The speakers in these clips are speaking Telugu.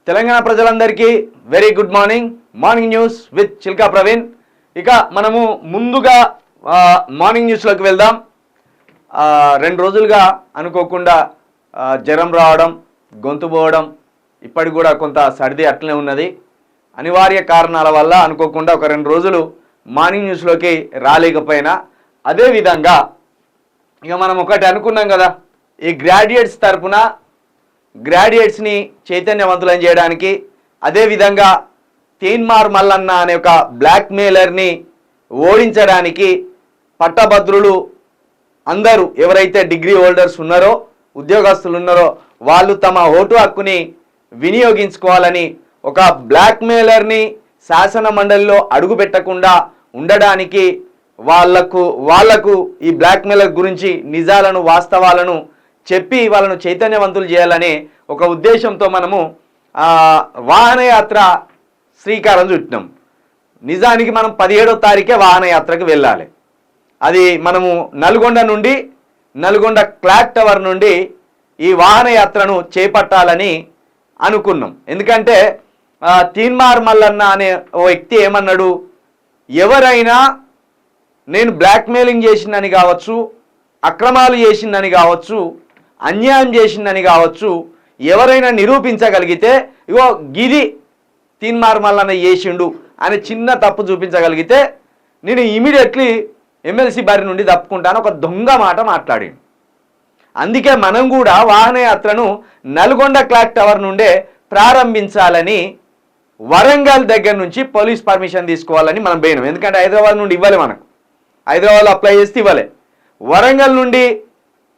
తెలంగాణ ప్రజలందరికీ very good morning news with Chilka Praveen. ఇక మనము ముందుగా మార్నింగ్ న్యూస్లోకి వెళ్దాం. 2 రోజులుగా అనుకోకుండా జ్వరం రావడం, గొంతు పోవడం, ఇప్పటికి కూడా కొంత సర్ది అట్లనే ఉన్నది. అనివార్య కారణాల వల్ల అనుకోకుండా ఒక 2 రోజులు మార్నింగ్ న్యూస్లోకి రాలేకపోయినా, అదేవిధంగా ఇక మనం ఒకటి అనుకున్నాం కదా, ఈ గ్రాడ్యుయేట్స్ తరపున గ్రాడ్యుయేట్స్ని చైతన్యవంతులను చేయడానికి, అదేవిధంగా తీన్మార్ మల్లన్న అనే ఒక బ్లాక్మెయిలర్ని ఓడించడానికి పట్టభద్రులు అందరూ ఎవరైతే డిగ్రీ హోల్డర్స్ ఉన్నారో, ఉద్యోగస్తులు ఉన్నారో వాళ్ళు తమ ఓటు హక్కుని వినియోగించుకోవాలని, ఒక బ్లాక్మెయిలర్ని శాసన మండలిలో అడుగు పెట్టకుండా ఉండడానికి వాళ్లకు ఈ బ్లాక్మెయిలర్ గురించి నిజాలను వాస్తవాలను చెప్పి వాళ్ళను చైతన్యవంతులు చేయాలనే ఒక ఉద్దేశంతో మనము వాహనయాత్ర శ్రీకారం చుట్టినాం. నిజానికి మనం 17వ తారీఖే వాహనయాత్రకు వెళ్ళాలి. అది మనము నల్గొండ క్లాక్ టవర్ నుండి ఈ వాహనయాత్రను చేపట్టాలని అనుకున్నాం. ఎందుకంటే తీన్మార్ మల్లన్న అనే ఓ వ్యక్తి ఏమన్నాడు, ఎవరైనా నేను బ్లాక్మెయిలింగ్ చేసిందని కావచ్చు, అక్రమాలు చేసిందని కావచ్చు, అన్యాయం చేసిందని కావచ్చు, ఎవరైనా నిరూపించగలిగితే ఇగో గిది తీన్మార్ మల్లన్న చేసిండు అని చిన్న తప్పు చూపించగలిగితే నేను ఇమీడియట్లీ ఎమ్మెల్సీ బారి నుండి తప్పుకుంటాను ఒక దొంగ మాట మాట్లాడిండు. అందుకే మనం కూడా వాహనయాత్రను నల్గొండ క్లాక్ టవర్ నుండే ప్రారంభించాలని వరంగల్ దగ్గర నుంచి పోలీస్ పర్మిషన్ తీసుకోవాలని మనం పోయినాం. ఎందుకంటే హైదరాబాద్ నుండి ఇవ్వలే, మనకు హైదరాబాద్లో అప్లై చేస్తే ఇవ్వలే. వరంగల్ నుండి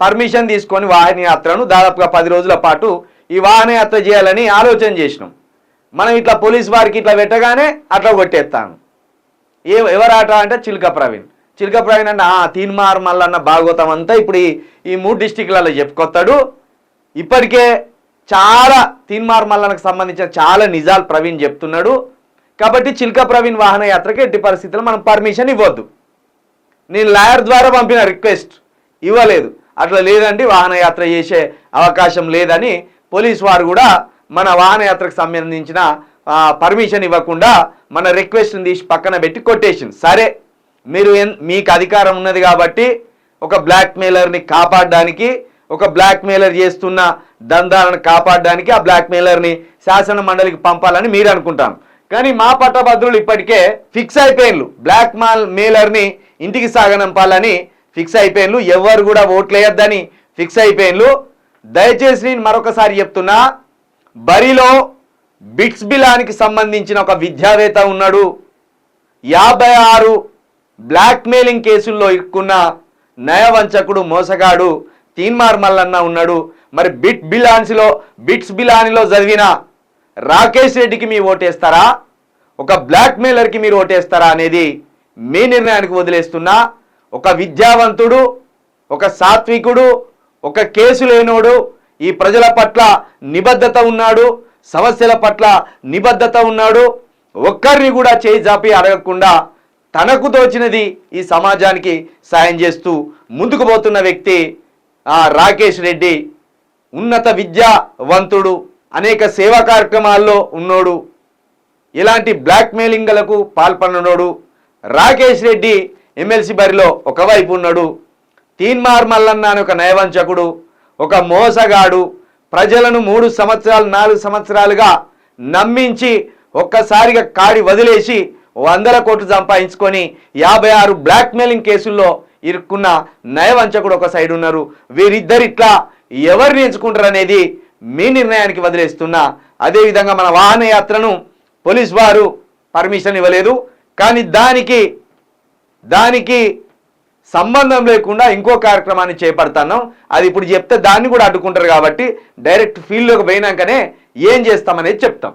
పర్మిషన్ తీసుకొని వాహనయాత్రను దాదాపుగా 10 రోజుల పాటు ఈ వాహనయాత్ర చేయాలని ఆలోచన చేసినాం. మనం ఇట్లా పోలీస్ వారికి ఇట్లా పెట్టగానే అట్లా కొట్టేస్తాను. ఎవరాట అంటే చిల్కా ప్రవీణ్ అంటే తీన్మార్ మల్లన్న భాగవతం అంతా ఇప్పుడు ఈ 3 డిస్టిక్లలో చెప్పుకొస్తాడు. ఇప్పటికే చాలా తీన్మార్ మల్లన్నకు సంబంధించిన చాలా నిజాలు ప్రవీణ్ చెప్తున్నాడు. కాబట్టి చిల్కా ప్రవీణ్ వాహనయాత్రకి ఎట్టి పరిస్థితుల్లో మనం పర్మిషన్ ఇవ్వద్దు. నేను లాయర్ ద్వారా పంపిన రిక్వెస్ట్ ఇవ్వలేదు. అట్లా లేదండి, వాహనయాత్ర చేసే అవకాశం లేదని పోలీసు వారు కూడా మన వాహనయాత్రకు సంబంధించిన పర్మిషన్ ఇవ్వకుండా మన రిక్వెస్ట్ని తీసి పక్కన పెట్టి కొట్టేసింది. సరే, మీకు అధికారం ఉన్నది కాబట్టి ఒక బ్లాక్మెయిలర్ని కాపాడడానికి, ఒక బ్లాక్మెయిలర్ చేస్తున్న దందాలను కాపాడడానికి ఆ బ్లాక్మెయిలర్ని శాసన మండలికి పంపాలని మీరు అనుకుంటాం. కానీ మా పట్టభద్రులు ఇప్పటికే ఫిక్స్ అయిపోయిన్లు, మెయిలర్ని ఇంటికి సాగనంపాలని ఫిక్స్ అయిపోయిన్లు. ఎవరు కూడా ఓట్లేయొద్దని ఫిక్స్ అయిపోయిన్లు. దయచేసి నేను మరొకసారి చెప్తున్నా, బరిలో బిట్స్ బిలానికి సంబంధించిన ఒక విద్యావేత్త ఉన్నాడు. 56 బ్లాక్మెయిలింగ్ కేసుల్లో ఇరుక్కున్న నయవంచకుడు మోసగాడు తీన్మార్ మల్లన్న ఉన్నాడు. మరి బిట్స్ బిలానిలో చదివిన రాకేష్ రెడ్డికి మీ ఓటేస్తారా, ఒక బ్లాక్మెయిలర్కి మీరు ఓటేస్తారా అనేది మీ నిర్ణయానికి వదిలేస్తున్నా. ఒక విద్యావంతుడు, ఒక సాత్వికుడు, ఒక కేసు లేనోడు, ఈ ప్రజల పట్ల నిబద్ధత ఉన్నాడు, సమస్యల పట్ల నిబద్ధత ఉన్నాడు, ఒక్కరిని కూడా చేయి జాపి అడగకుండా తనకు తోచినది ఈ సమాజానికి సాయం చేస్తూ ముందుకు పోతున్న వ్యక్తి రాకేష్ రెడ్డి. ఉన్నత విద్యావంతుడు, అనేక సేవా కార్యక్రమాల్లో ఉన్నోడు, ఇలాంటి బ్లాక్మెయిలింగ్లకు పాల్పడినోడు. రాకేష్ రెడ్డి ఎమ్మెల్సీ బరిలో ఒకవైపు ఉన్నాడు. తీన్మార్ మల్లన్న అనే ఒక నయవంచకుడు, ఒక మోసగాడు, ప్రజలను 3 సంవత్సరాలు 4 సంవత్సరాలుగా నమ్మించి ఒక్కసారిగా కాడి వదిలేసి 100 కోట్లు సంపాదించుకొని 56 బ్లాక్మెయిలింగ్ కేసుల్లో ఇరుక్కున్న నయవంచకుడు ఒక సైడ్ ఉన్నారు. వీరిద్దరిట్లా ఎవరిని ఎంచుకుంటారు అనేది మీ నిర్ణయానికి వదిలేస్తున్నా. అదేవిధంగా మన వాహనయాత్రను పోలీస్ వారు పర్మిషన్ ఇవ్వలేదు. కానీ దానికి సంబంధం లేకుండా ఇంకో కార్యక్రమాన్ని చేపడతాను. అది ఇప్పుడు చెప్తే దాన్ని కూడా అడ్డుకుంటారు. కాబట్టి డైరెక్ట్ ఫీల్డ్లోకి పోయినాకనే ఏం చేస్తామనేది చెప్తాం.